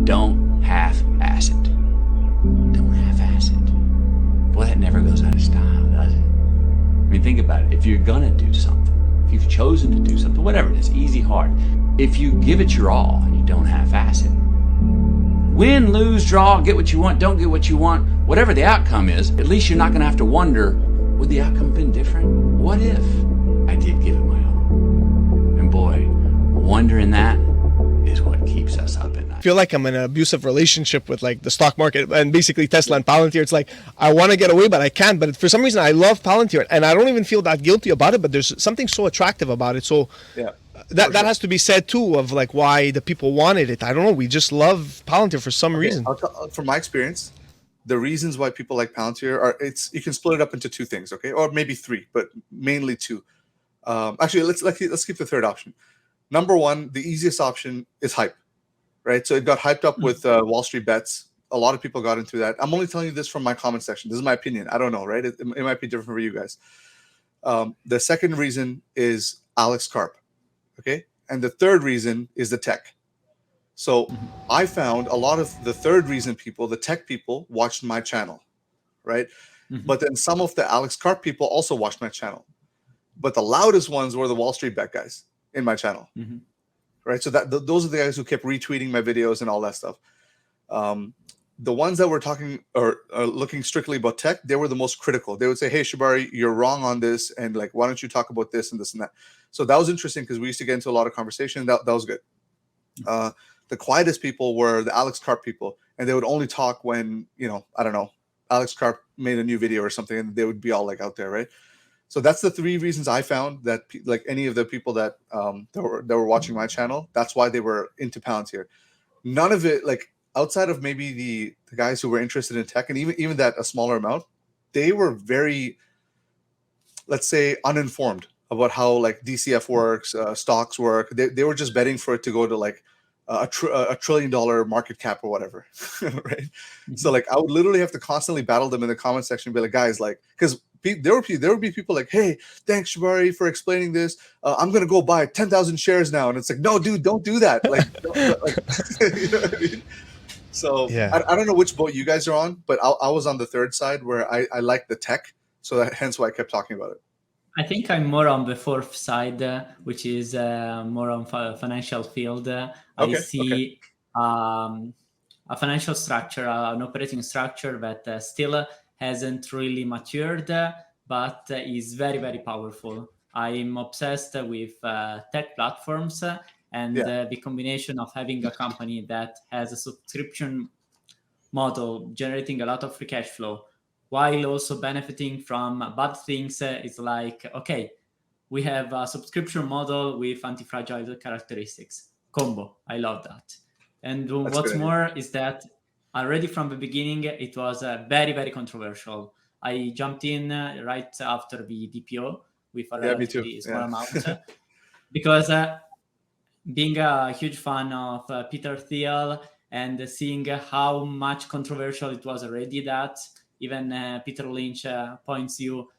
don't half-ass it. Don't half-ass it. Boy, that never goes out of style, does it? I mean, think about it. If you're gonna do something, if you've chosen to do something, whatever it is, easy, hard, if you give it your all and you don't half-ass it, win, lose, draw, get what you want, don't get what you want, whatever the outcome is, at least you're not gonna have to wonder, would the outcome have been different? What if I did give it my all? And boy, wondering that is what keeps us up at night. I feel like I'm in an abusive relationship with like the stock market and basically Tesla and Palantir. It's like I want to get away, but I can't. But for some reason, I love Palantir, and I don't even feel that guilty about it. But there's something so attractive about it. So Yeah. that has to be said too, of like why the people wanted it. I don't know. We just love Palantir for some reason. From my experience, the reasons why people like Palantir are you can split it up into two things, okay, or maybe three, but mainly two. Actually, let's keep the third option. Number one, the easiest option is hype, right? So it got hyped up with Wall Street bets. A lot of people got into that. I'm only telling you this from my comment section. This is my opinion. I don't know, right? It might be different for you guys. The second reason is Alex Karp, okay? And the third reason is the tech. So I found a lot of the third reason people, the tech people, watched my channel, right? But then some of the Alex Karp people also watched my channel. But the loudest ones were the Wall Street bet guys in my channel, right? So those are the guys who kept retweeting my videos and all that stuff. The ones that were talking or looking strictly about tech, they were the most critical. They would say, hey, Shibari, you're wrong on this. And like, why don't you talk about this and this and that? So that was interesting because we used to get into a lot of conversation. That was good. The quietest people were the Alex Karp people. And they would only talk when, I don't know, Alex Karp made a new video or something, and they would be all like out there, right? So that's the three reasons I found that like any of the people that were watching my channel, that's why they were into Palantir. None of it, like outside of maybe the guys who were interested in tech, and even that a smaller amount, they were very, let's say, uninformed about how like DCF works, stocks work. They were just betting for it to go to like a $1 trillion market cap or whatever, right? So like I would literally have to constantly battle them in the comment section and be like, guys, like, because there would be people like, hey, thanks Shibari for explaining this. I'm gonna go buy 10,000 shares now, and it's like, no, dude, don't do that. Like, you know what I mean? So yeah. I don't know which boat you guys are on, but I was on the third side where I like the tech, so hence why I kept talking about it. I think I'm more on the fourth side, which is more on financial field. I see a financial structure, an operating structure that still hasn't really matured, but is very, very powerful. I'm obsessed with tech platforms and the combination of having a company that has a subscription model generating a lot of free cash flow, while also benefiting from bad things. It's like, okay, we have a subscription model with anti-fragile characteristics. Combo. I love that. And what's more is that already from the beginning, it was very, very controversial. I jumped in right after the DPO with a relatively small amount because being a huge fan of Peter Thiel and seeing how much controversial it was already, that even Peter Lynch points you,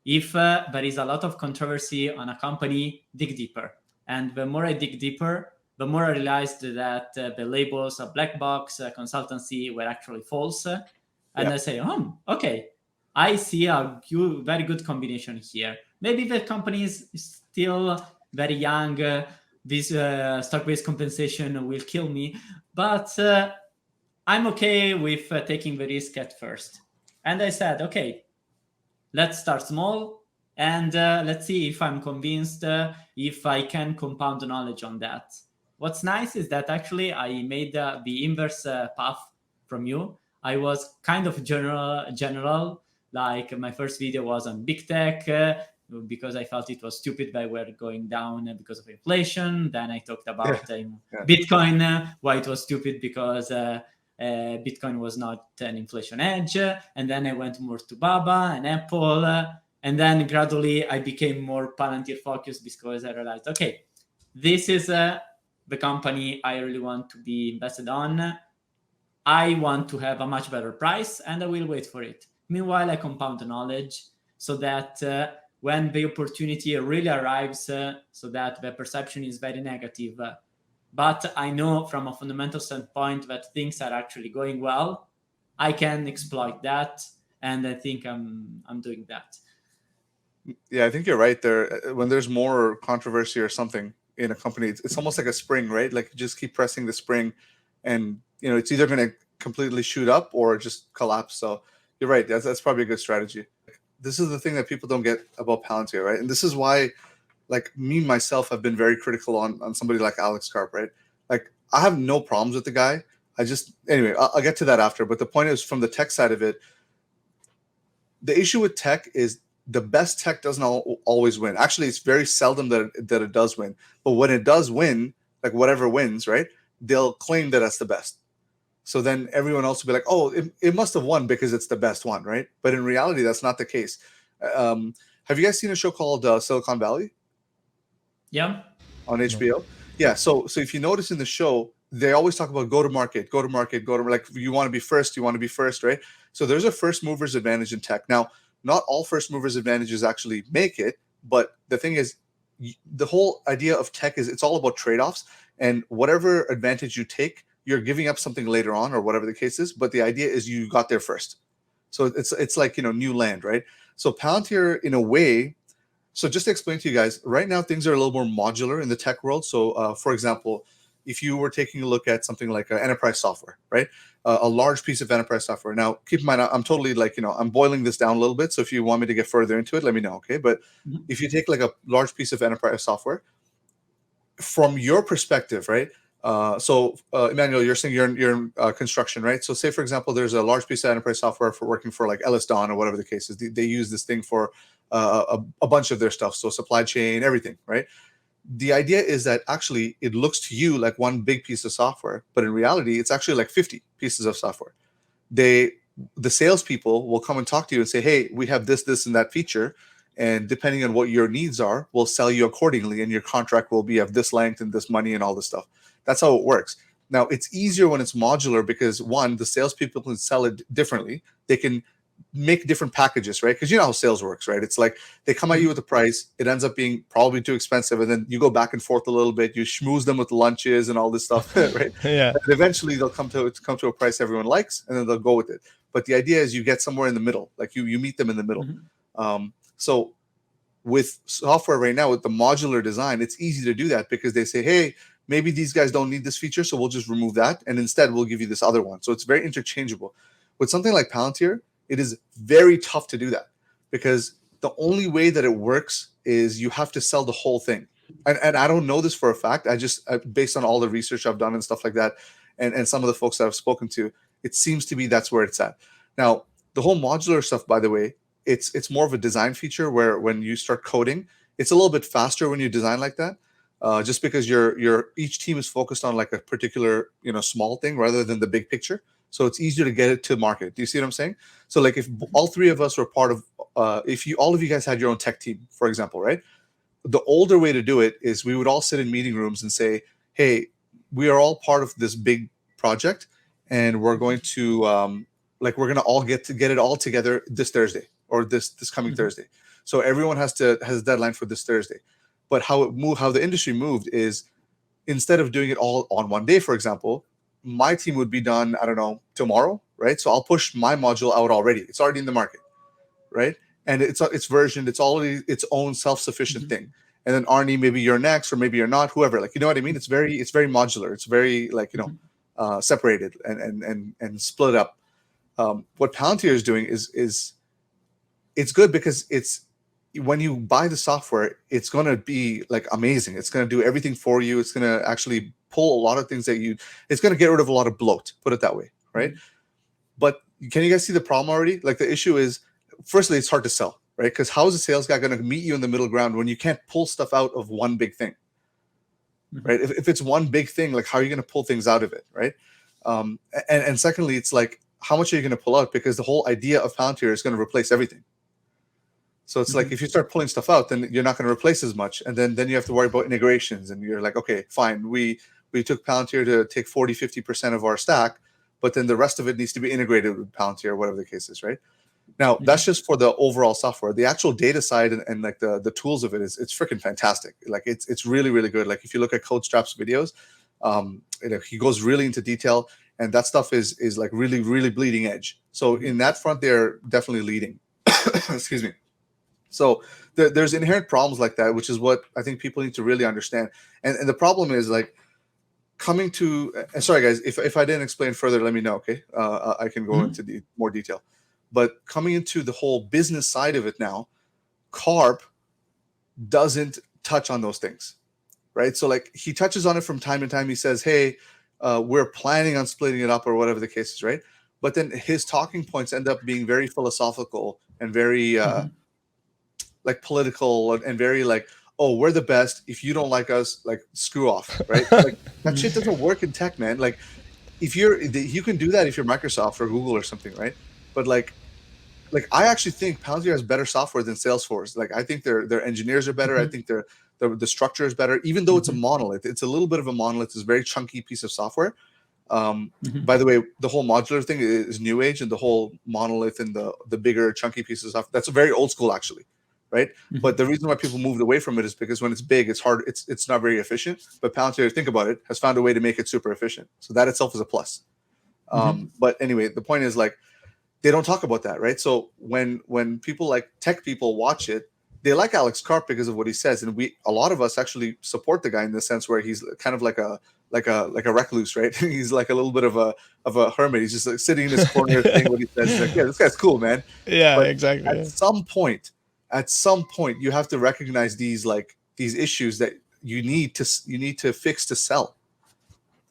if there is a lot of controversy on a company, dig deeper. And the more I dig deeper, the more I realized that the labels, a black box, consultancy were actually false. And I say, okay, I see a very good combination here. Maybe the company is still very young. This stock-based compensation will kill me. But I'm okay with taking the risk at first. And I said, okay, let's start small. And let's see if I'm convinced, if I can compound knowledge on that. What's nice is that actually I made the inverse path from you. I was kind of general, like my first video was on big tech because I felt it was stupid that we were going down because of inflation. Then I talked about Bitcoin, why it was stupid because Bitcoin was not an inflation hedge. And then I went more to Baba and Apple. And then gradually I became more Palantir focused because I realized, okay, this is the company I really want to be invested on. I want to have a much better price and I will wait for it. Meanwhile, I compound the knowledge so that when the opportunity really arrives, so that the perception is very negative, but I know from a fundamental standpoint that things are actually going well. I can exploit that, and I think I'm doing that. Yeah, I think you're right there. When there's more controversy or something in a company, it's almost like a spring, right? Like you just keep pressing the spring, and it's either going to completely shoot up or just collapse. So you're right. That's probably a good strategy. This is the thing that people don't get about Palantir, right? And this is why, like me myself, have been very critical on somebody like Alex Karp, right? Like I have no problems with the guy. Anyway, I'll get to that after. But the point is, from the tech side of it, the issue with tech is the best tech doesn't always win. Actually, it's very seldom that it does win. But when it does win, like whatever wins, right? They'll claim that that's the best. So then everyone else will be like, oh, it must have won because it's the best one, right? But in reality, that's not the case. Have you guys seen a show called Silicon Valley? Yeah. On HBO? Yeah. So if you notice in the show, they always talk about go to market, like you want to be first, right? So there's a first mover's advantage in tech. Now, not all first movers advantages actually make it, but the thing is, the whole idea of tech is it's all about trade-offs, and whatever advantage you take, you're giving up something later on or whatever the case is. But the idea is you got there first. So it's like, new land, right? So Palantir, in a way, so just to explain to you guys, right now things are a little more modular in the tech world. So for example, if you were taking a look at something like enterprise software, right? A large piece of enterprise software. Now, keep in mind, I'm totally I'm boiling this down a little bit. So if you want me to get further into it, let me know, okay? But if you take like a large piece of enterprise software, from your perspective, right? So Emmanuel, you're saying you're in construction, right? So say, for example, there's a large piece of enterprise software for working for like Ellis Don or whatever the case is. They use this thing for a bunch of their stuff. So supply chain, everything, right? The idea is that actually it looks to you like one big piece of software, but in reality, it's actually like 50 pieces of software. The salespeople will come and talk to you and say, hey, we have this, and that feature. And depending on what your needs are, we'll sell you accordingly. And your contract will be of this length and this money and all this stuff. That's how it works. Now, it's easier when it's modular because, one, the salespeople can sell it differently. They can make different packages, right? Because you know how sales works, right? It's like they come at you with a price. It ends up being probably too expensive. And then you go back and forth a little bit. You schmooze them with lunches and all this stuff, right? Yeah. And eventually they'll come to a price everyone likes, and then they'll go with it. But the idea is you get somewhere in the middle. Like you meet them in the middle. So with software right now, with the modular design, it's easy to do that because they say, hey, maybe these guys don't need this feature, so we'll just remove that. And instead, we'll give you this other one. So it's very interchangeable. With something like Palantir, it is very tough to do that because the only way that it works is you have to sell the whole thing. And I don't know this for a fact. Based on all the research I've done and stuff like that, and some of the folks that I've spoken to, it seems to be that's where it's at. Now, the whole modular stuff, by the way, it's more of a design feature where when you start coding, it's a little bit faster when you design like that, just because each team is focused on like a particular small thing rather than the big picture. So it's easier to get it to market. Do you see what I'm saying? So like if all three of us were part of, all of you guys had your own tech team, for example, right? The older way to do it is we would all sit in meeting rooms and say, hey, we are all part of this big project, and we're going to we're going to all get it all together this Thursday or this coming Thursday. So everyone has a deadline for this Thursday. But how the industry moved is instead of doing it all on one day, for example, my team would be done, I don't know, tomorrow, right? So I'll push my module out already. It's already in the market, right? And it's versioned. It's already its own self-sufficient thing. And then Arnie, maybe you're next, or maybe you're not. Whoever, like, you know what I mean? It's very modular. It's very separated and split up. What Palantir is doing is it's good because when you buy the software, it's going to be like amazing. It's going to do everything for you. It's going to actually pull a lot of things it's going to get rid of a lot of bloat, put it that way, right? But can you guys see the problem already? Like the issue is, firstly, it's hard to sell, right? Because how is a sales guy going to meet you in the middle ground when you can't pull stuff out of one big thing, right? If it's one big thing, like how are you going to pull things out of it, right? And secondly, it's like, how much are you going to pull out? Because the whole idea of Palantir is going to replace everything. So it's like if you start pulling stuff out, then you're not going to replace as much. And then you have to worry about integrations. And you're like, okay, fine. We took Palantir to take 40-50% of our stack, but then the rest of it needs to be integrated with Palantir or whatever the case is, right? Now, that's just for the overall software. The actual data side and like the tools of it's freaking fantastic. Like it's really, really good. Like if you look at CodeStrap's videos, He goes really into detail, and that stuff is like really, really bleeding edge. So in that front, they're definitely leading. Excuse me. So there's inherent problems like that, which is what I think people need to really understand. And the problem is like coming to. And sorry guys, if I didn't explain further, let me know. Okay, I can go into more detail. But coming into the whole business side of it now, Karp doesn't touch on those things, right? So like he touches on it from time to time. He says, "Hey, we're planning on splitting it up," or whatever the case is, right? But then his talking points end up being very philosophical and very like political and very like, "Oh, we're the best. If you don't like us, like screw off," right? Like that shit doesn't work in tech, man. Like if you can do that if you're Microsoft or Google or something, right? But like I actually think Palantir has better software than Salesforce. Like I think their engineers are better. I think the structure is better, even though it's a monolith. It's a little bit of a monolith. It's a very chunky piece of software. By the way, the whole modular thing is new age, and the whole monolith and the bigger chunky pieces of software, that's a very old school actually, right? But the reason why people moved away from it is because when it's big, it's hard. It's not very efficient. But Palantir, think about it, has found a way to make it super efficient. So that itself is a plus. But anyway, the point is like, they don't talk about that, right? So when people like tech people watch it, they like Alex Karp because of what he says, and a lot of us actually support the guy in the sense where he's kind of like a recluse, right? He's like a little bit of a hermit. He's just like sitting in his corner saying what he says. He's like, yeah, this guy's cool, man. Yeah, but exactly. At some point, you have to recognize these issues that you need to fix to sell,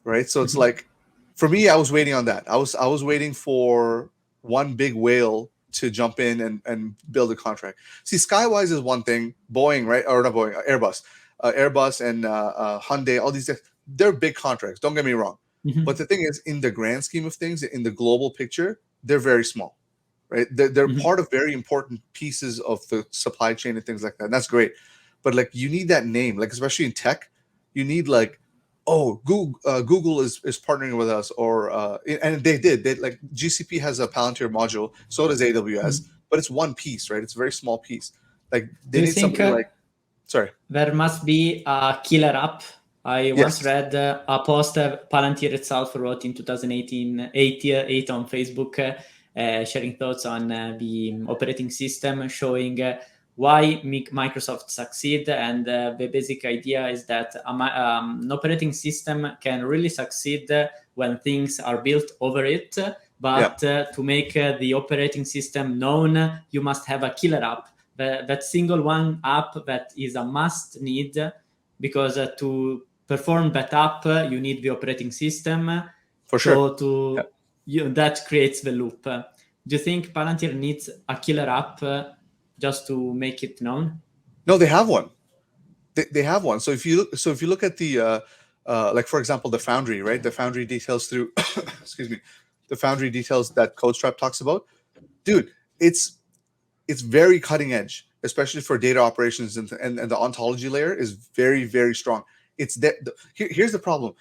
right? So it's like, for me, I was waiting on that. I was waiting for one big whale to jump in and build a contract. See, Skywise is one thing. Boeing, right? Or not Boeing, Airbus and Hyundai, all these, they're big contracts. Don't get me wrong. But the thing is, in the grand scheme of things, in the global picture, they're very small, right? They're part of very important pieces of the supply chain and things like that. And that's great. But like, you need that name, like especially in tech, you need like, oh, Google is partnering with us, or and they like GCP has a Palantir module, so does AWS, but it's one piece, right? It's a very small piece. Like they need something like, sorry, there must be a killer app. I once read a post Palantir itself wrote in 2018 8 on Facebook, sharing thoughts on the operating system, showing why Microsoft succeed, and the basic idea is that an operating system can really succeed when things are built over it, but to make the operating system known, you must have a killer app, that single one app that is a must need, because to perform that app, you need the operating system. For sure. So that creates the loop. Do you think Palantir needs a killer app just to make it known? No, they have one. They have one. So if you look at the like for example the Foundry, right? The Foundry details through excuse me, the Foundry details that CodeStrap talks about, dude. It's very cutting edge, especially for data operations, and the ontology layer is very, very strong. It's that here's the problem.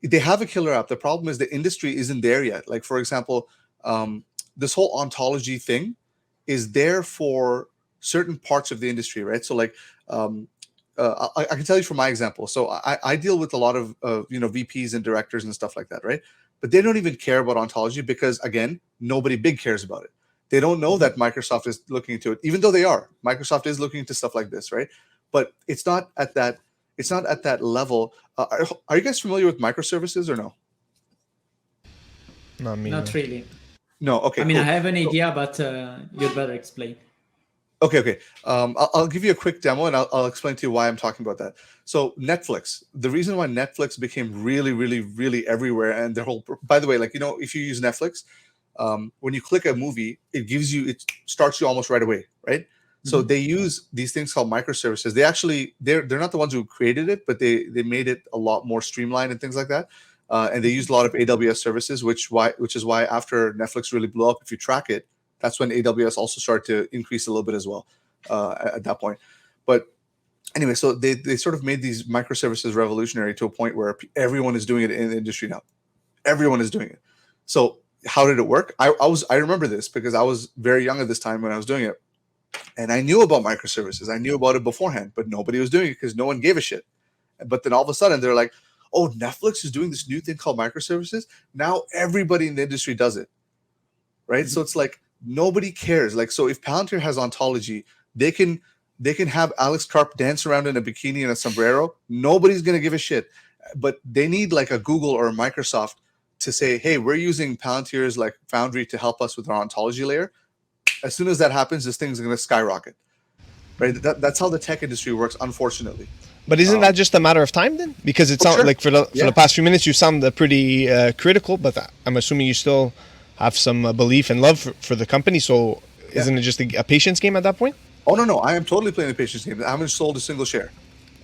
They have a killer app. The problem is the industry isn't there yet. Like for example, this whole ontology thing is there for certain parts of the industry, right? So like I can tell you from my example. So I deal with a lot of VPs and directors and stuff like that, right? But they don't even care about ontology because, again, nobody big cares about it. They don't know that Microsoft is looking into it, even though they are. Microsoft is looking into stuff like this, right? But it's not at that level. Are you guys familiar with microservices or no? Not me. Not really. No. Okay. I mean, cool. I have an idea, but you'd better explain. Okay. I'll give you a quick demo, and I'll explain to you why I'm talking about that. So Netflix, the reason why Netflix became really, really, really everywhere, and their whole, by the way, like, if you use Netflix, when you click a movie, it starts you almost right away, right? So they use these things called microservices. They're not the ones who created it, but they made it a lot more streamlined and things like that. And they used a lot of AWS services, which is why after Netflix really blew up, if you track it, that's when AWS also started to increase a little bit as well at that point. But anyway, so they sort of made these microservices revolutionary to a point where everyone is doing it in the industry now. Everyone is doing it. So how did it work? I remember this because I was very young at this time when I was doing it. And I knew about microservices. I knew about it beforehand, but nobody was doing it because no one gave a shit. But then all of a sudden they're like, oh, Netflix is doing this new thing called microservices. Now everybody in the industry does it, right? So it's like nobody cares. Like, so if Palantir has ontology, they can have Alex Karp dance around in a bikini and a sombrero. Nobody's gonna give a shit. But they need like a Google or a Microsoft to say, hey, we're using Palantir's like Foundry to help us with our ontology layer. As soon as that happens, this thing's gonna skyrocket. Right? That's how the tech industry works, unfortunately. But isn't that just a matter of time then? Because it sounds like for the past few minutes you sound pretty critical, but I'm assuming you still have some belief and love for the company. So isn't it just a patience game at that point? Oh no, I am totally playing the patience game. I haven't sold a single share.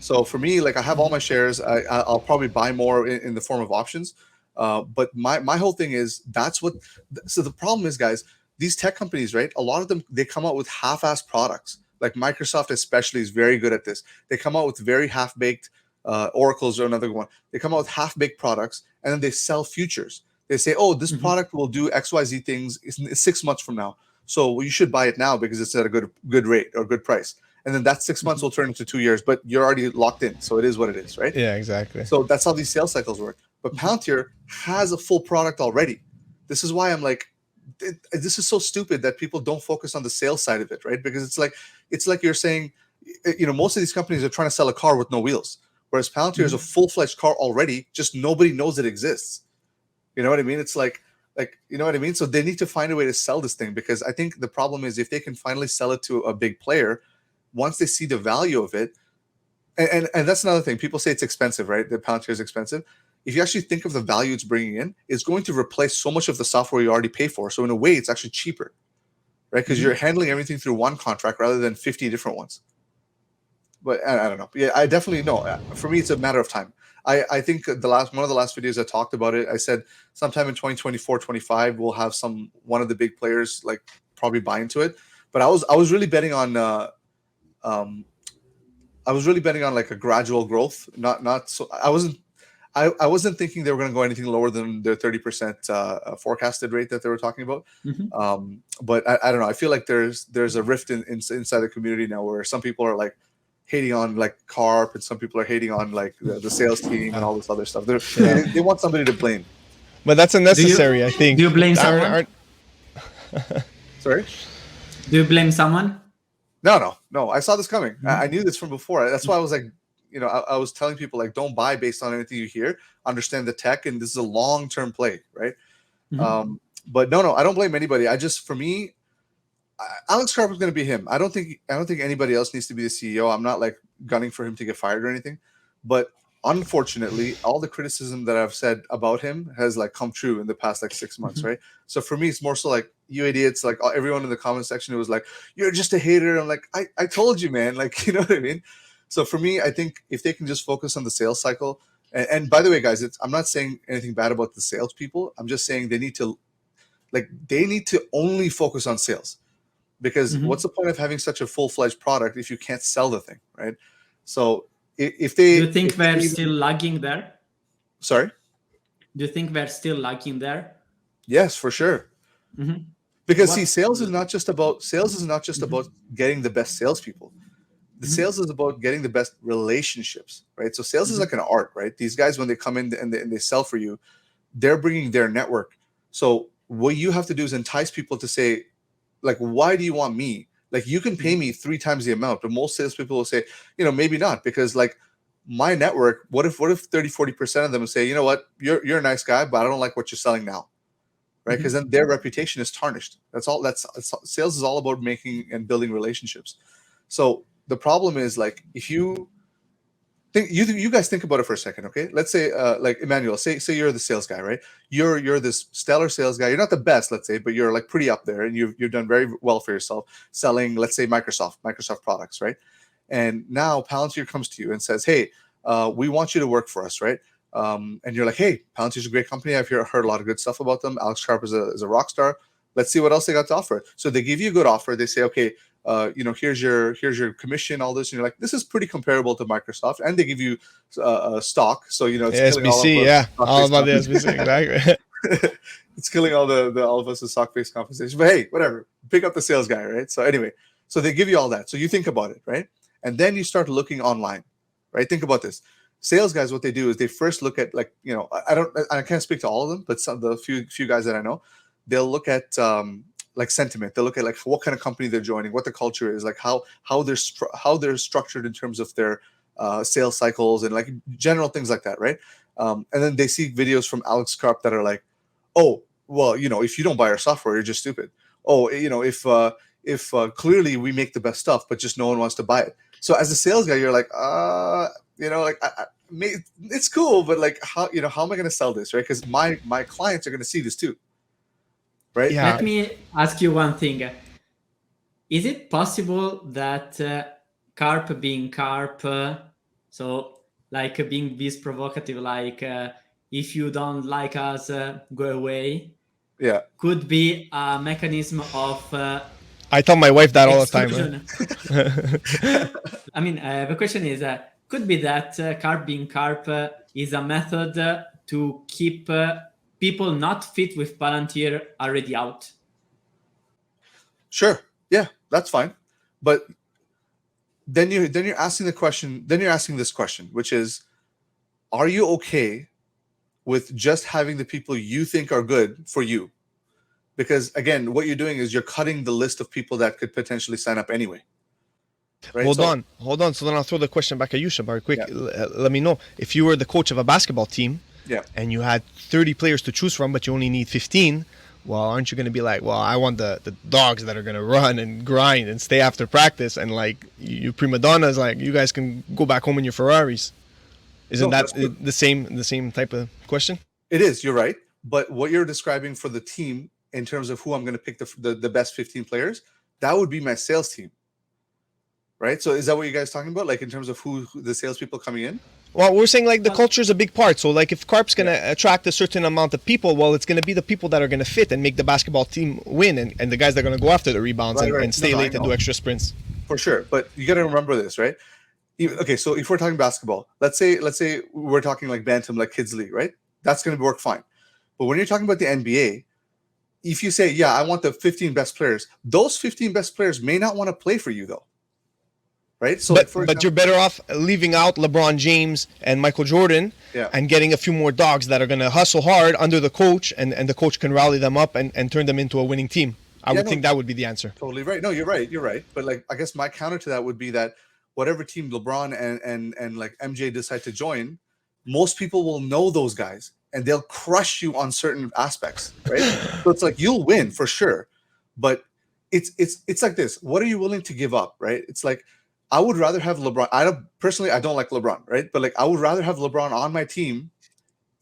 So for me, like I have all my shares. I'll probably buy more in the form of options. But my whole thing is so the problem is, guys, these tech companies, right? A lot of them, they come out with half-assed products. Like Microsoft especially is very good at this. They come out with very half-baked, Oracle's or another one. They come out with half-baked products and then they sell futures. They say, oh, this product will do XYZ things 6 months from now. So you should buy it now because it's at a good rate or good price. And then that 6 months will turn into 2 years, but you're already locked in. So it is what it is, right? Yeah, exactly. So that's how these sales cycles work. But Palantir has a full product already. This is why I'm like, this is so stupid that people don't focus on the sales side of it, right? Because it's like you're saying, most of these companies are trying to sell a car with no wheels, whereas Palantir is a full-fledged car already, just nobody knows it exists. You know what I mean? It's like, you know what I mean? So they need to find a way to sell this thing, because I think the problem is if they can finally sell it to a big player, once they see the value of it, and that's another thing. People say it's expensive, right? That Palantir is expensive. If you actually think of the value it's bringing in, it's going to replace so much of the software you already pay for. So in a way, it's actually cheaper, right? Because you're handling everything through one contract rather than 50 different ones. But I don't know. Yeah, I definitely know. For me, it's a matter of time. I think one of the last videos I talked about it, I said sometime in 2024, 25, we'll have one of the big players like probably buy into it. But I was really betting on like a gradual growth. Not so. I wasn't thinking they were going to go anything lower than their 30% forecasted rate that they were talking about. But I don't know. I feel like there's a rift inside the community now where some people are like hating on like Karp and some people are hating on like the sales team and all this other stuff. They want somebody to blame. But that's unnecessary, I think. Do you blame someone? Sorry? Do you blame someone? No. I saw this coming. I knew this from before. That's why I was like, I was telling people like, don't buy based on anything you hear. Understand the tech, and this is a long-term play, right? But no, I don't blame anybody. For me, Alex Karp is going to be him. I don't think anybody else needs to be the CEO. I'm not like gunning for him to get fired or anything. But unfortunately, all the criticism that I've said about him has like come true in the past like 6 months, right? So for me, it's more so like, you idiots, like everyone in the comment section, it was like, you're just a hater. I'm like, I told you, man. Like, you know what I mean? So for me, I think if they can just focus on the sales cycle, and by the way, guys, I'm not saying anything bad about the salespeople. I'm just saying they need to only focus on sales, because what's the point of having such a full-fledged product if you can't sell the thing, right? So if they, do you think we're still lagging there? Sorry? Do you think we're still lagging there? Yes, for sure. Because sales is not just about getting the best salespeople. The sales is about getting the best relationships, right? So sales is like an art, right? These guys, when they come in and they sell for you, they're bringing their network. So what you have to do is entice people to say, like, why do you want me? Like, you can pay me 3 times the amount, but most salespeople will say, maybe not, because like my network, what if 30-40% of them say, you know what, you're a nice guy, but I don't like what you're selling now, right? Because then their reputation is tarnished. Sales is all about making and building relationships. So the problem is, like, if you think, you guys think about it for a second, okay? Let's say, like Emmanuel, say you're the sales guy, right? You're this stellar sales guy. You're not the best, let's say, but you're like pretty up there, and you've done very well for yourself selling, let's say, Microsoft products, right? And now Palantir comes to you and says, hey, we want you to work for us, right? And you're like, hey, Palantir's a great company. I've heard a lot of good stuff about them. Alex Karp is a rock star. Let's see what else they got to offer. So they give you a good offer. They say, okay, here's your commission, all this, and you're like, this is pretty comparable to Microsoft, and they give you stock. So it's SBC, all about the SBC, exactly. It's killing all of us with stock-based compensation. But hey, whatever. Pick up the sales guy, right? So anyway, so they give you all that. So you think about it, right? And then you start looking online, right? Think about this. Sales guys, what they do is they first look at, like, I can't speak to all of them, but the few guys that I know, they'll look at like sentiment. They'll look at like what kind of company they're joining, what the culture is, like how they're structured in terms of their sales cycles and like general things like that, right? And then they see videos from Alex Karp that are like, oh, well, if you don't buy our software, you're just stupid. Oh, if clearly we make the best stuff, but just no one wants to buy it. So as a sales guy, you're like, it's cool, but like, how am I going to sell this, right? Because my clients are going to see this too, right? Yeah. Let me ask you one thing. Is it possible that Karp being Karp, so like being this provocative, like if you don't like us, go away, could be a mechanism of I tell my wife that all the time. I mean, the question is, could be that Karp being Karp is a method to keep people not fit with Palantir already out? Sure. Yeah, that's fine. But then you're asking the question. Then you're asking this question, which is, are you okay with just having the people you think are good for you? Because again, what you're doing is you're cutting the list of people that could potentially sign up anyway. Right? Hold on. So then I'll throw the question back at you, Shabar. Quick, let me know. If you were the coach of a basketball team, and you had 30 players to choose from, but you only need 15, well, aren't you going to be like, well, I want the dogs that are going to run and grind and stay after practice, and like you prima donnas, like you guys can go back home in your Ferraris. Isn't that the same type of question? It is. You're right. But what you're describing for the team in terms of who I'm going to pick the best 15 players, that would be my sales team. Right? So is that what you guys talking about? Like in terms of who the salespeople coming in? Well, we're saying like the culture is a big part. So like if Karp's going to attract a certain amount of people, well, it's going to be the people that are going to fit and make the basketball team win, and the guys that are going to go after the rebounds and stay late and do extra sprints. For sure. But you got to remember this, right? Okay, so if we're talking basketball, let's say we're talking like Bantam, like Kids League, right? That's going to work fine. But when you're talking about the NBA, if you say, I want the 15 best players, those 15 best players may not want to play for you though. Right? So but you're better off leaving out LeBron James and Michael Jordan and getting a few more dogs that are going to hustle hard under the coach, and the coach can rally them up and turn them into a winning team. I would think that would be the answer. Totally right. No, you're right. But like, I guess my counter to that would be that whatever team LeBron and like MJ decide to join, most people will know those guys and they'll crush you on certain aspects, right? So it's like you'll win for sure, but it's like this. What are you willing to give up, right? It's like, I would rather have LeBron. I don't like LeBron, right? But like I would rather have LeBron on my team,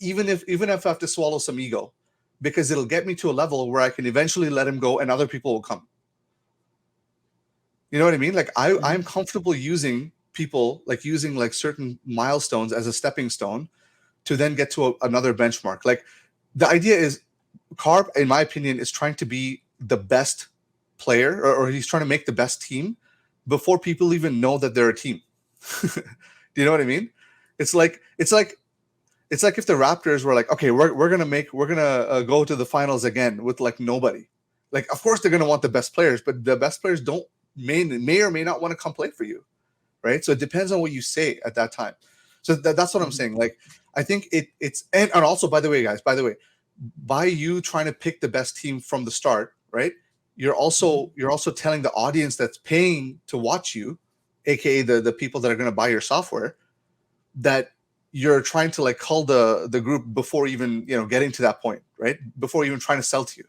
even if I have to swallow some ego, because it'll get me to a level where I can eventually let him go and other people will come. You know what I mean? Like I'm comfortable using people, like using like certain milestones as a stepping stone to then get to another benchmark. Like the idea is Karp, in my opinion, is trying to be the best player, or he's trying to make the best team before people even know that they're a team. Do you know what I mean? It's like if the Raptors were like, okay, we're gonna go to the finals again with like nobody. Like, of course they're gonna want the best players, but the best players may or may not want to come play for you, right? So it depends on what you say at that time. So that's what I'm saying. Like, I think it's and also, by the way, guys, by you trying to pick the best team from the start, right? You're also telling the audience that's paying to watch you, aka the people that are going to buy your software, that you're trying to like cull the group before even getting to that point, right? Before even trying to sell to you.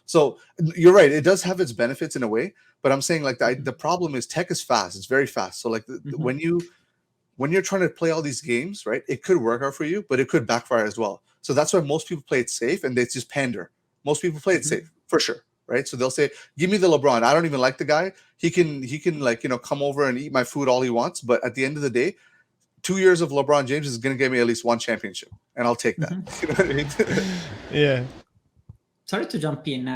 So you're right, it does have its benefits in a way, but I'm saying like the problem is tech is fast, it's very fast. So like when you're trying to play all these games, right, it could work out for you, but it could backfire as well. So that's why most people play it safe and they just pander. Most people play it safe for sure. Right, so they'll say, "Give me the LeBron. I don't even like the guy. He can like come over and eat my food all he wants. But at the end of the day, 2 years of LeBron James is going to get me at least one championship, and I'll take that." You know what I mean? Yeah. Sorry to jump in.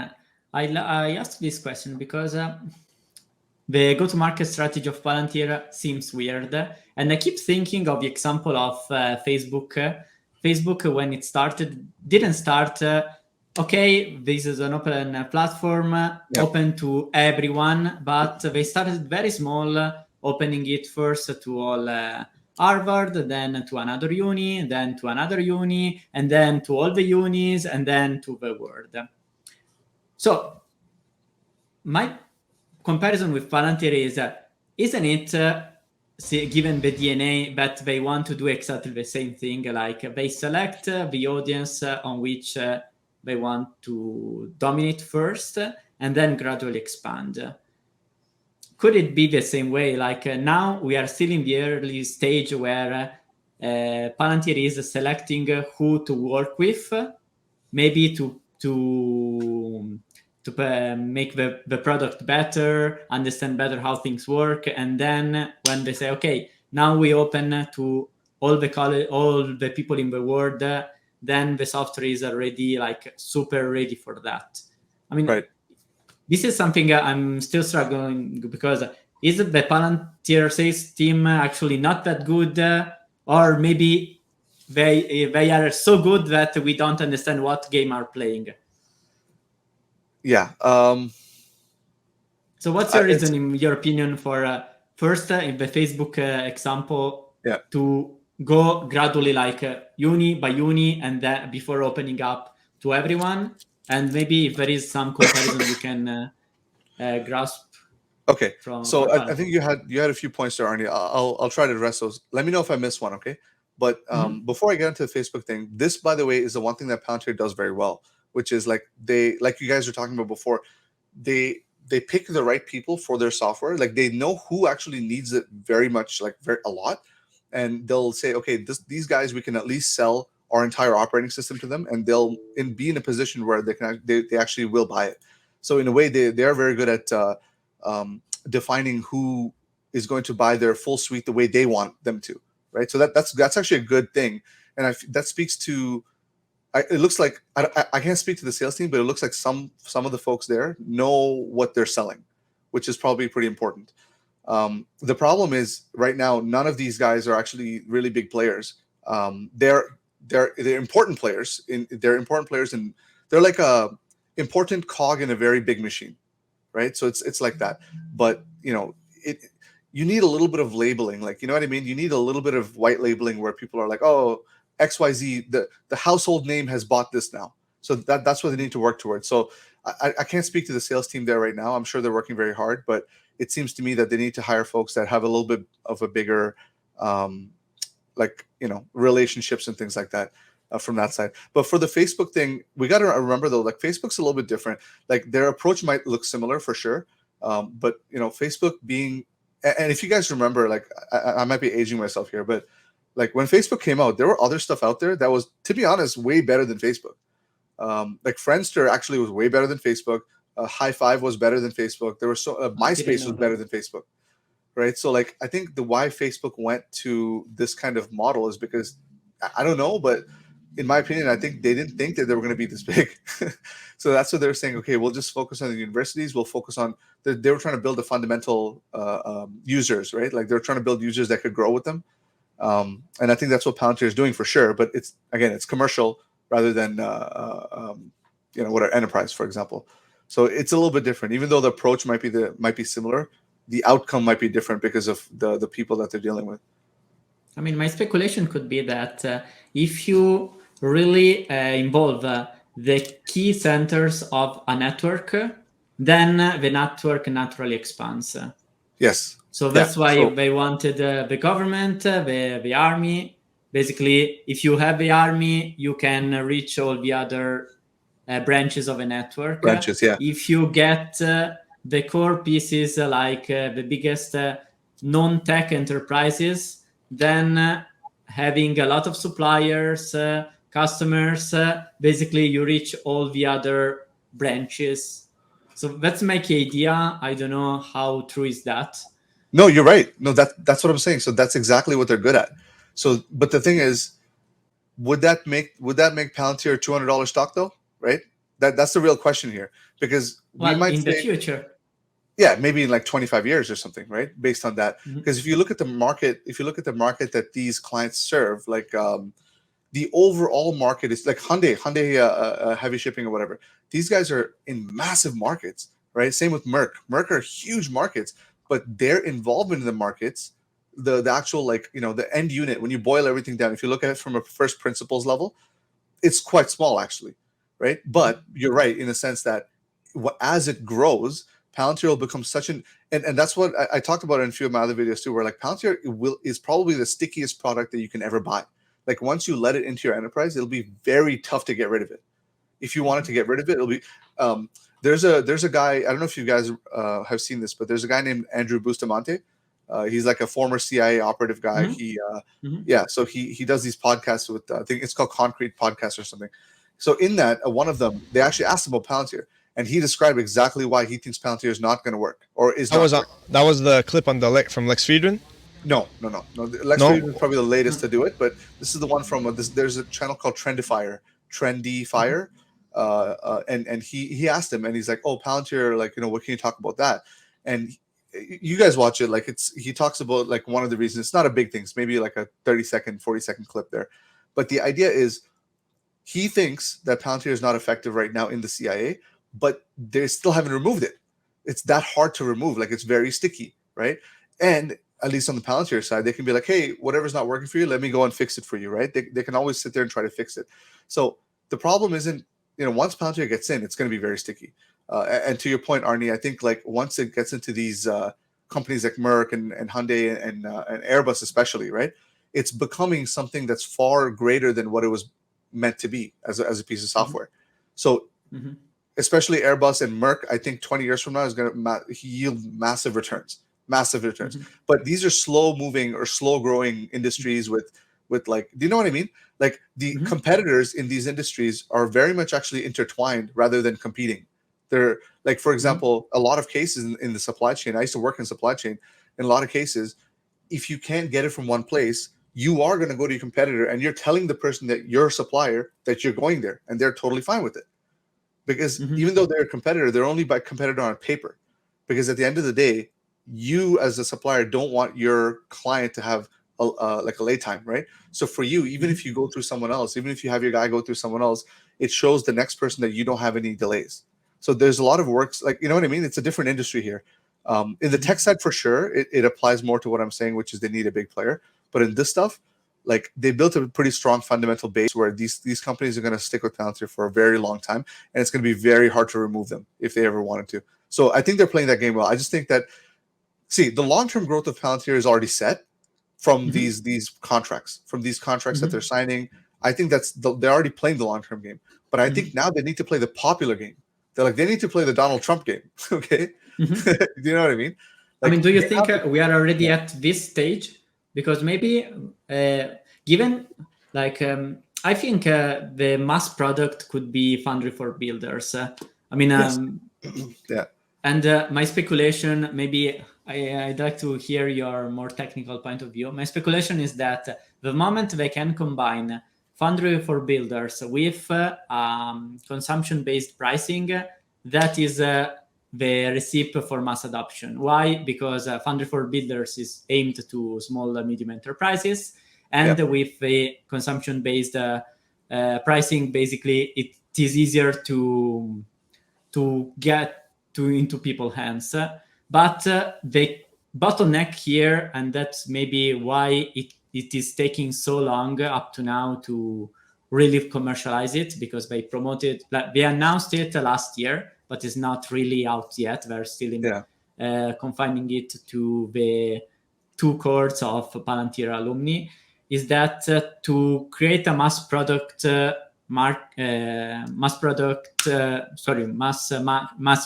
I asked this question because the go-to-market strategy of Palantir seems weird, and I keep thinking of the example of Facebook. Facebook, when it started, didn't start. Okay, this is an open platform, open to everyone, but they started very small, opening it first to all Harvard, then to another uni, then to another uni, and then to all the unis, and then to the world. So my comparison with Palantir is, isn't it, given the DNA, that they want to do exactly the same thing, like they select the audience on which they want to dominate first, and then gradually expand. Could it be the same way? Like now we are still in the early stage where Palantir is selecting who to work with, maybe to make the product better, understand better how things work, and then when they say, okay, now we open to all the people in the world, then the software is already like super ready for that. I mean, right. This is something I'm still struggling, because is the Palantir sales team actually not that good, or maybe they are so good that we don't understand what game are playing? Yeah. So what's your reason, in your opinion, for first, in the Facebook example, to go gradually, like uni by uni, and then before opening up to everyone? And maybe if there is some comparison you can grasp. Okay. So I think you had a few points there, Arnie. I'll try to address those. Let me know if I miss one, okay? But before I get into the Facebook thing, this, by the way, is the one thing that Palantir does very well, which is like you guys were talking about before, they pick the right people for their software. Like they know who actually needs it very much, like a lot, and they'll say, okay, these guys, we can at least sell our entire operating system to them, and they'll be in a position where they actually will buy it. So in a way, they are very good at defining who is going to buy their full suite the way they want them to, right? So that's actually a good thing, and that speaks to. It looks like I can't speak to the sales team, but it looks like some of the folks there know what they're selling, which is probably pretty important. The problem is right now, none of these guys are actually really big players. They're important players. They're important players, and they're like a important cog in a very big machine, right? So it's like that. But you need a little bit of labeling, like, you know what I mean? You need a little bit of white labeling where people are like, oh, XYZ, the household name has bought this now. So that's what they need to work towards. So I can't speak to the sales team there right now. I'm sure they're working very hard, but it seems to me that they need to hire folks that have a little bit of a bigger, relationships and things like that from that side. But for the Facebook thing, we got to remember though, like Facebook's a little bit different. Like their approach might look similar for sure. But Facebook being, and if you guys remember, like I might be aging myself here, but like when Facebook came out, there were other stuff out there that was, to be honest, way better than Facebook. Like Friendster actually was way better than Facebook. High Five was better than Facebook. There was MySpace was better than Facebook, right? So like I think why Facebook went to this kind of model is because I don't know, but in my opinion, I think they didn't think that they were going to be this big. So that's what they're saying. Okay, we'll just focus on the universities. We'll focus on they were trying to build a fundamental users, right? Like they're trying to build users that could grow with them. And I think that's what Palantir is doing for sure. But it's commercial rather than what enterprise, for example. So it's a little bit different. Even though the approach might be similar, the outcome might be different because of the people that they're dealing with. I mean, my speculation could be that if you really involve the key centers of a network, then the network naturally expands. Yes. So that's why they wanted the government, the army. Basically, if you have the army, you can reach all the other branches of a network. Branches, yeah. If you get the core pieces, like the biggest non-tech enterprises, then having a lot of suppliers, customers, basically you reach all the other branches. So that's my idea. I don't know how true is that. No, you're right. No, that's what I'm saying. So that's exactly what they're good at. So, but the thing is, would that make Palantir a $200 stock though? Right? That's the real question here, because we might in the future. Yeah, maybe in like 25 years or something, right? Based on that, because if you look at the market, that these clients serve, like the overall market is like Hyundai, heavy shipping or whatever. These guys are in massive markets, right? Same with Merck. Merck are huge markets, but their involvement in the markets, the actual, like, the end unit, when you boil everything down, if you look at it from a first principles level, it's quite small actually, right? But you're right in the sense that as it grows, Palantir will become such and that's what I talked about in a few of my other videos too, where like Palantir is probably the stickiest product that you can ever buy. Like once you let it into your enterprise, it'll be very tough to get rid of it. If you wanted to get rid of it, it'll be there's a guy, I don't know if you guys have seen this, but there's a guy named Andrew Bustamante. He's like a former CIA operative guy. So he does these podcasts with I think it's called Concrete Podcast or something. So in that one of them, they actually asked him about Palantir, and he described exactly why he thinks Palantir is not going to work or is not. That was the clip on from Lex Friedman. No. Lex Friedman is probably the latest to do it, but this is the one from there's a channel called Trendifier, and he asked him, and he's like, "Oh, Palantir, like, what can you talk about that?" And you guys watch it, like he talks about like one of the reasons. It's not a big thing. It's maybe like a 30-second, 40-second clip there, but the idea is he thinks that Palantir is not effective right now in the CIA, but they still haven't removed it. It's that hard to remove. Like it's very sticky, right? And at least on the Palantir side, they can be like, hey, whatever's not working for you, let me go and fix it for you, right? They can always sit there and try to fix it. So the problem isn't, once Palantir gets in, it's going to be very sticky. And to your point, Arnie, I think like once it gets into these companies like Merck and Hyundai and Airbus especially, right? It's becoming something that's far greater than what it was meant to be as a piece of software. So especially Airbus and Merck, I think 20 years from now is going to yield massive returns. But these are slow moving or slow growing industries with like, do you know what I mean? Like the competitors in these industries are very much actually intertwined rather than competing. They're like, for example, a lot of cases in the supply chain, I used to work in supply chain. In a lot of cases, if you can't get it from one place, you are going to go to your competitor and you're telling the person that your supplier that you're going there, and they're totally fine with it. Because even though they're a competitor, they're only by competitor on paper. Because at the end of the day, you as a supplier don't want your client to have like a lay time, right? So for you, even if you go through someone else, even if you have your guy go through someone else, it shows the next person that you don't have any delays. So there's a lot of works, like, you know what I mean? It's a different industry here. In the tech side, for sure, it applies more to what I'm saying, which is they need a big player. But in this stuff, like they built a pretty strong fundamental base where these companies are going to stick with Palantir for a very long time, and it's going to be very hard to remove them if they ever wanted to. So I think they're playing that game well. I just think that, the long-term growth of Palantir is already set from these contracts, that they're signing. I think they're already playing the long-term game. But I think now they need to play the popular game. They need to play the Donald Trump game. Okay, do you know what I mean? Like, do you think we are already at this stage? Because maybe given like I think the mass product could be Foundry for Builders. Yes. Yeah. And my speculation, maybe I'd like to hear your more technical point of view. My speculation is that the moment they can combine Foundry for Builders with consumption-based pricing, that is the recipe for mass adoption. Why? Because Foundry for Builders is aimed to small and medium enterprises, and with the consumption-based pricing, basically it is easier to get into people's hands. But the bottleneck here, and that's maybe why it is taking so long up to now to really commercialize it, because they promoted, like they announced it last year, but it's not really out yet. They're still in confining it to the 2 cohorts of Palantir alumni. Is that to create a mass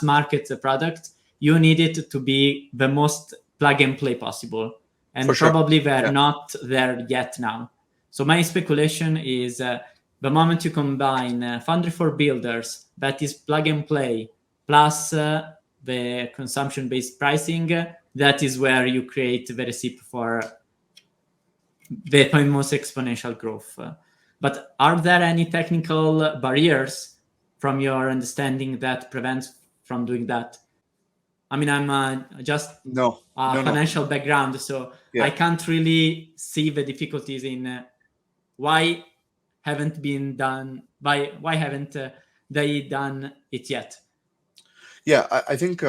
market product, you need it to be the most plug and play possible, and probably they're not there yet now. So my speculation is the moment you combine Foundry for Builders, that is plug and play, plus the consumption-based pricing, that is where you create the recipe for the famous exponential growth. But are there any technical barriers from your understanding that prevents from doing that? I'm just financial background, so I can't really see the difficulties in why haven't they done it yet? Yeah, I think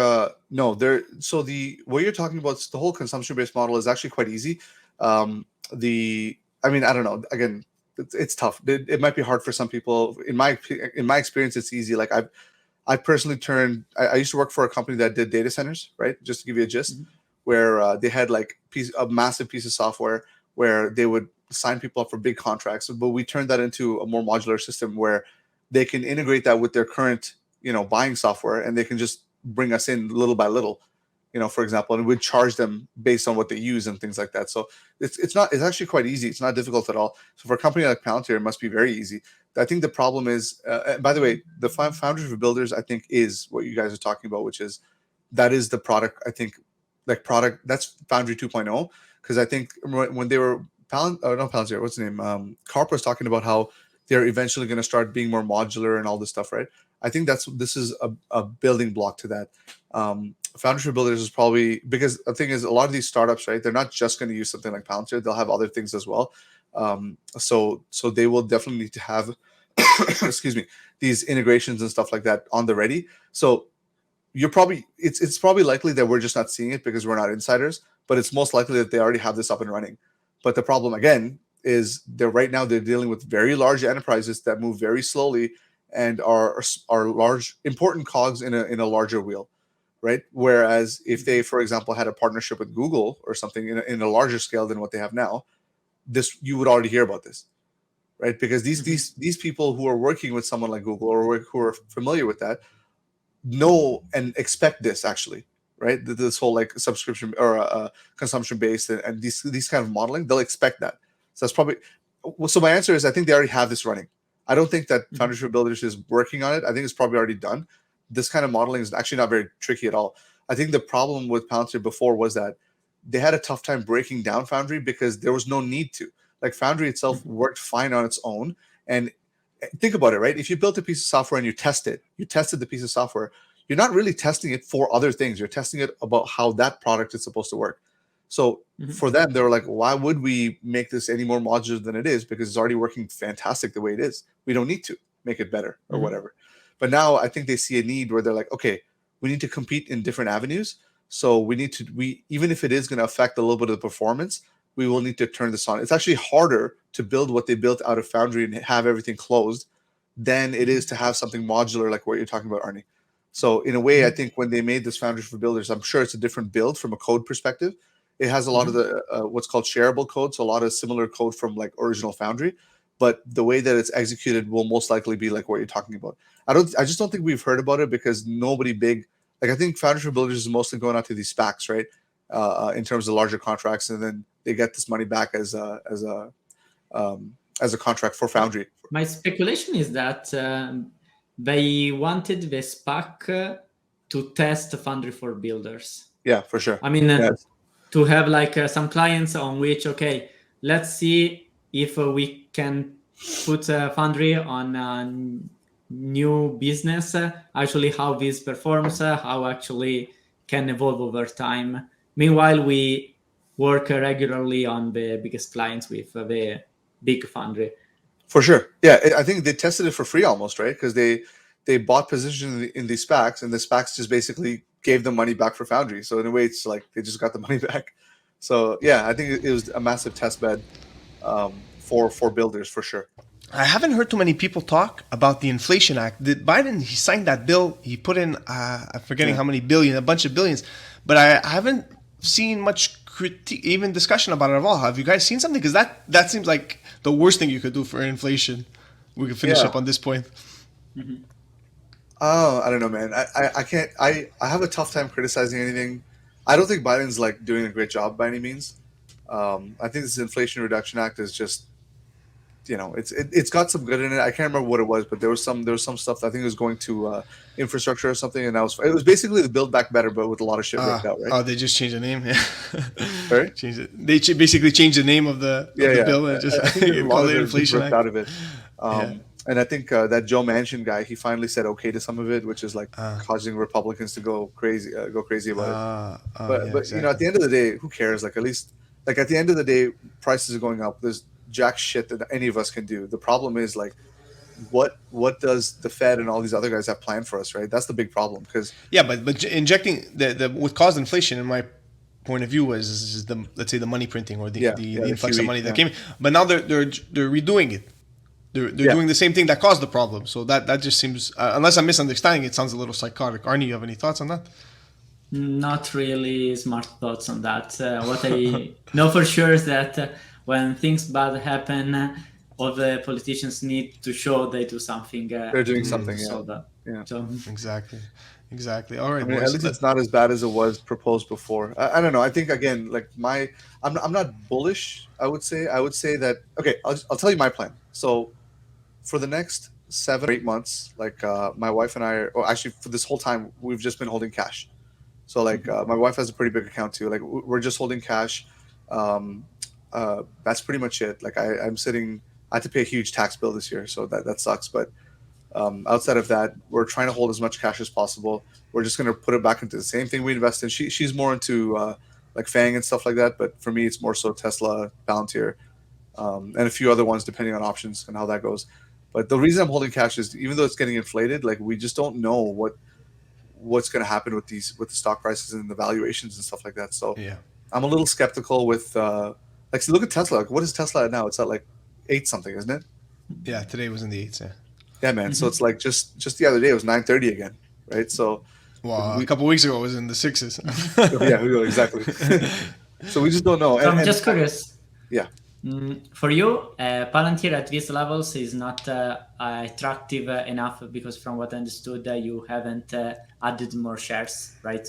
no. There. So what you're talking about, the whole consumption-based model is actually quite easy. I mean, I don't know. Again, it's tough. It might be hard for some people. In my experience, it's easy. Like I personally turned. I used to work for a company that did data centers, right? Just to give you a gist, where they had like a massive piece of software where they would sign people up for big contracts. But we turned that into a more modular system where they can integrate that with their current, buying software, and they can just bring us in little by little, for example, and we'd charge them based on what they use and things like that. So it's actually quite easy. It's not difficult at all. So for a company like Palantir, it must be very easy. I think the problem is, by the way, the Foundry for Builders, I think, is what you guys are talking about, which is that is the product. I think that's Foundry 2.0, because I think when they were not Palantir, what's the name? Karp was talking about how they're eventually going to start being more modular and all this stuff, right? I think this is a building block to that. Foundry for Builders is probably, because the thing is, a lot of these startups, right, they're not just going to use something like Palantir. They'll have other things as well. So they will definitely need to have, excuse me, these integrations and stuff like that on the ready. So it's probably likely that we're just not seeing it because we're not insiders, but it's most likely that they already have this up and running. But the problem again is right now they're dealing with very large enterprises that move very slowly and are large, important cogs in a larger wheel, right? Whereas if they, for example, had a partnership with Google or something in a larger scale than what they have now, you would already hear about this, right? Because these people who are working with someone like Google or who are familiar with that know and expect this, actually, right? This whole like subscription or consumption based and these kind of modeling, they'll expect that. So that's probably. So my answer is, I think they already have this running. I don't think that Foundry for Builders is working on it. I think it's probably already done. This kind of modeling is actually not very tricky at all. I think the problem with Palantir before was that they had a tough time breaking down Foundry because there was no need to. Like Foundry itself worked fine on its own. And think about it, right? If you built a piece of software and you tested the piece of software, you're not really testing it for other things. You're testing it about how that product is supposed to work. So for them, they were like, why would we make this any more modular than it is? Because it's already working fantastic the way it is. We don't need to make it better or whatever. But now I think they see a need where they're like, okay, we need to compete in different avenues. So we even if it is going to affect a little bit of the performance, we will need to turn this on. It's actually harder to build what they built out of Foundry and have everything closed than it is to have something modular like what you're talking about, Arnie. So in a way, I think when they made this Foundry for Builders, I'm sure it's a different build from a code perspective. It has a lot of the what's called shareable code, so a lot of similar code from like original Foundry, but the way that it's executed will most likely be like what you're talking about. I just don't think we've heard about it because nobody big, like I think Foundry for Builders is mostly going out to these SPACs, right? In terms of larger contracts, and then they get this money back as a contract for Foundry. My speculation is that they wanted the SPAC to test Foundry for Builders. Yeah, for sure. I mean, to have like some clients on which, okay, let's see if we can put Foundry on new business, actually how this performs, how actually can evolve over time. Meanwhile, we work regularly on the biggest clients with the big Foundry. For sure. Yeah, I think they tested it for free almost, right? Because they bought position in these SPACs, and the SPACs just basically gave them money back for Foundry. So in a way, it's like they just got the money back. So yeah, I think it was a massive test bed for builders for sure. I haven't heard too many people talk about the Inflation Act. Biden, he signed that bill. He put in, I'm forgetting how many billion, a bunch of billions. But I haven't seen much critique, even discussion about it at all. Have you guys seen something? Because that seems like the worst thing you could do for inflation. We could finish up on this point. Oh, I don't know, man. I can't. I have a tough time criticizing anything. I don't think Biden's like doing a great job by any means. I think this Inflation Reduction Act is just, it's got some good in it. I can't remember what it was, but there was some stuff that I think was going to infrastructure or something, and it was basically the Build Back Better, but with a lot of shit worked out, right? Oh, they just changed the name. Yeah. Sorry? Changed it. They basically changed the name of the bill and just called it Inflation Act. Out of it. And I think that Joe Manchin guy, he finally said okay to some of it, which is like causing Republicans to go crazy about it. But exactly. At the end of the day, who cares? Like at least, like at the end of the day, prices are going up. There's jack shit that any of us can do. The problem is like what does the Fed and all these other guys have planned for us, right? That's the big problem. Because but injecting the what caused inflation, in my point of view, was is the, let's say, the money printing or the influx of QE, money that came in. But now they're redoing it. They're doing the same thing that caused the problem. So that just seems, unless I'm misunderstanding, it sounds a little psychotic. Arnie, you have any thoughts on that? Not really smart thoughts on that. What I know for sure is that when things bad happen, all the politicians need to show they do something. They're doing something. Yeah. So, exactly. All right. I mean, at least it's not as bad as it was proposed before. I don't know. I think again, like I'm not bullish. I would say that. Okay, I'll tell you my plan. So for the next 7 or 8 months, like my wife and I, or actually for this whole time, we've just been holding cash. So like my wife has a pretty big account too. Like we're just holding cash. That's pretty much it. Like I'm sitting. I had to pay a huge tax bill this year, so that sucks. But outside of that, we're trying to hold as much cash as possible. We're just going to put it back into the same thing we invest in. She's more into like FANG and stuff like that, but for me, it's more so Tesla, Palantir, and a few other ones depending on options and how that goes. But the reason I'm holding cash is even though it's getting inflated, like we just don't know what's going to happen with the stock prices and the valuations and stuff like that. So I'm a little skeptical with like, so look at Tesla. Like, what is Tesla at now? It's at like 8 something, isn't it? Yeah, today was in the 8s. Yeah, man. So it's like just the other day it was 9:30 again, right? So a couple of weeks ago it was in the 6s. Yeah, exactly. So we just don't know. So I'm just curious. Yeah. For you, Palantir at these levels is not attractive enough because, from what I understood, you haven't added more shares, right?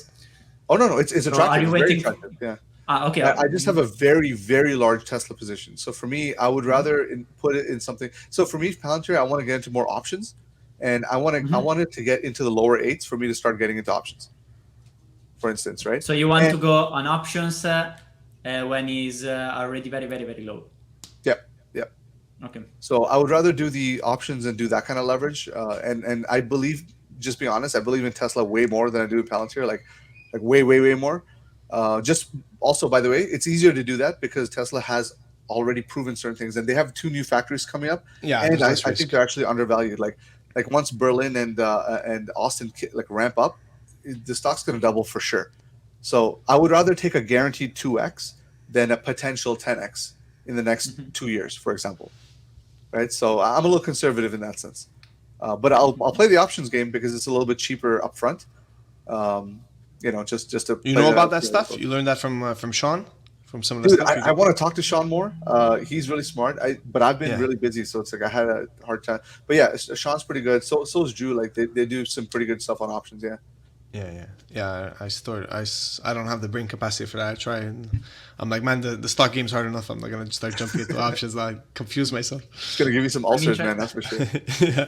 Oh no, it's attractive. So are you waiting? Very attractive, yeah. Okay. I just have a very, very large Tesla position. So for me, I would rather put it in something. So for me, Palantir, I want to get into more options, and I wanted to get into the lower 8s for me to start getting into options. For instance, right? So you want to go on options when he's already very, very, very low. Yep. Okay. So I would rather do the options and do that kind of leverage. And I believe, just being honest, I believe in Tesla way more than I do in Palantir. Like way, way, way more. Just also, by the way, it's easier to do that because Tesla has already proven certain things, and they have 2 new factories coming up. Yeah, and I think they're actually undervalued. Like once Berlin and Austin like ramp up, the stock's going to double for sure. So I would rather take a guaranteed 2x than a potential 10x in the next 2 years, for example. Right. So I'm a little conservative in that sense, but I'll play the options game because it's a little bit cheaper upfront. Just to about that stuff. You learned that from Sean, from some of the Dude, stuff. I want to talk to Sean more. He's really smart. But I've been really busy, so it's like I had a hard time. But yeah, Sean's pretty good. So is Drew. Like they do some pretty good stuff on options. Yeah. Yeah. I don't have the brain capacity for that. I try and I'm like, man, the stock game's hard enough. I'm not gonna just start jumping into options. I confuse myself. It's gonna give you some ulcers, man. That's for sure. Yeah.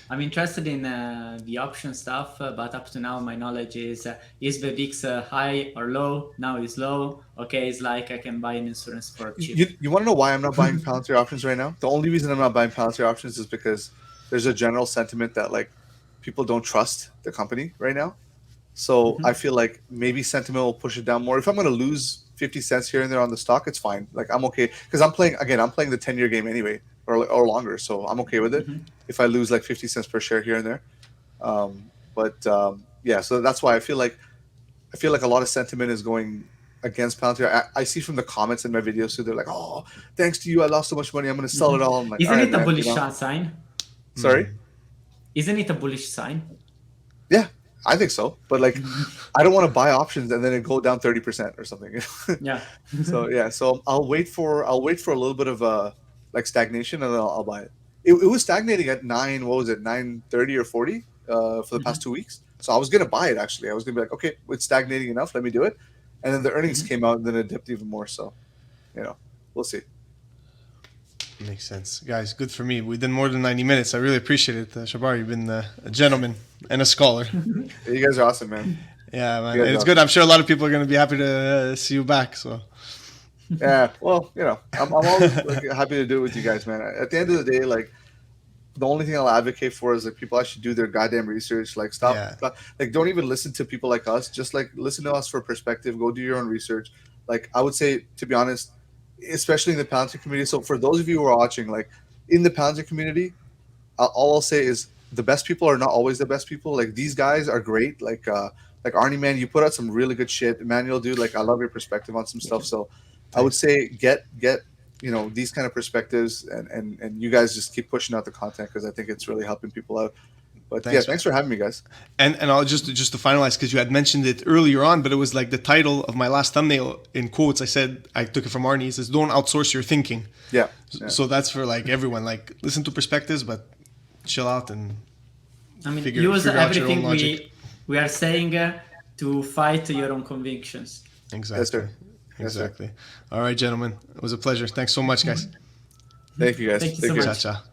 I'm interested in the option stuff, but up to now, my knowledge is the VIX high or low? Now it's low. Okay, it's like I can buy an insurance for cheap. You want to know why I'm not buying Palantir options right now? The only reason I'm not buying Palantir options is because there's a general sentiment that like people don't trust the company right now. So I feel like maybe sentiment will push it down more. If I'm going to lose 50 cents here and there on the stock, it's fine. Like I'm okay because I'm playing the 10-year game anyway. Or longer, so I'm okay with it. If I lose like 50 cents per share here and there, so that's why I feel like a lot of sentiment is going against Palantir. I see from the comments in my videos too. They're like, "Oh, thanks to you, I lost so much money. I'm going to sell it all." I'm like, isn't it a bullish sign? Sorry, isn't it a bullish sign? Yeah, I think so. But like, I don't want to buy options and then it go down 30% or something. Yeah. So I'll wait for a little bit of like stagnation, and then I'll buy it. It was stagnating at 9:30 or 40 for the past 2 weeks. So I was gonna buy it actually. I was gonna be like, okay, it's stagnating enough, let me do it. And then the earnings came out, and then it dipped even more. So, we'll see. Makes sense, guys. Good for me. We did more than 90 minutes. I really appreciate it, Shabar. You've been a gentleman and a scholar. You guys are awesome, man. Yeah, man. It's good. I'm sure a lot of people are gonna be happy to see you back. So. Yeah, well, I'm always like, happy to do it with you guys, man. At the end of the day, like the only thing I'll advocate for is like people actually do their goddamn research. Like stop, like don't even listen to people like us. Just like listen to us for perspective. Go do your own research. Like I would say, to be honest, especially in the Palantir community. So for those of you who are watching, like in the Palantir community, all I'll say is the best people are not always the best people. Like these guys are great. Like Arnie, man, you put out some really good shit. Emmanuel, dude, like I love your perspective on some stuff. So I would say get these kind of perspectives, and you guys just keep pushing out the content because I think it's really helping people out. But thanks for having me, guys. And I'll just to finalize, because you had mentioned it earlier on, but it was like the title of my last thumbnail in quotes. I said, I took it from Arnie. It says, "Don't outsource your thinking." Yeah. So that's for like everyone. Like listen to perspectives, but chill out and use everything we are saying to fight your own convictions. Exactly. Yes, sir. Exactly. All right, gentlemen. It was a pleasure. Thanks so much, guys. Thank you, guys. Thank you so much. Ciao, ciao.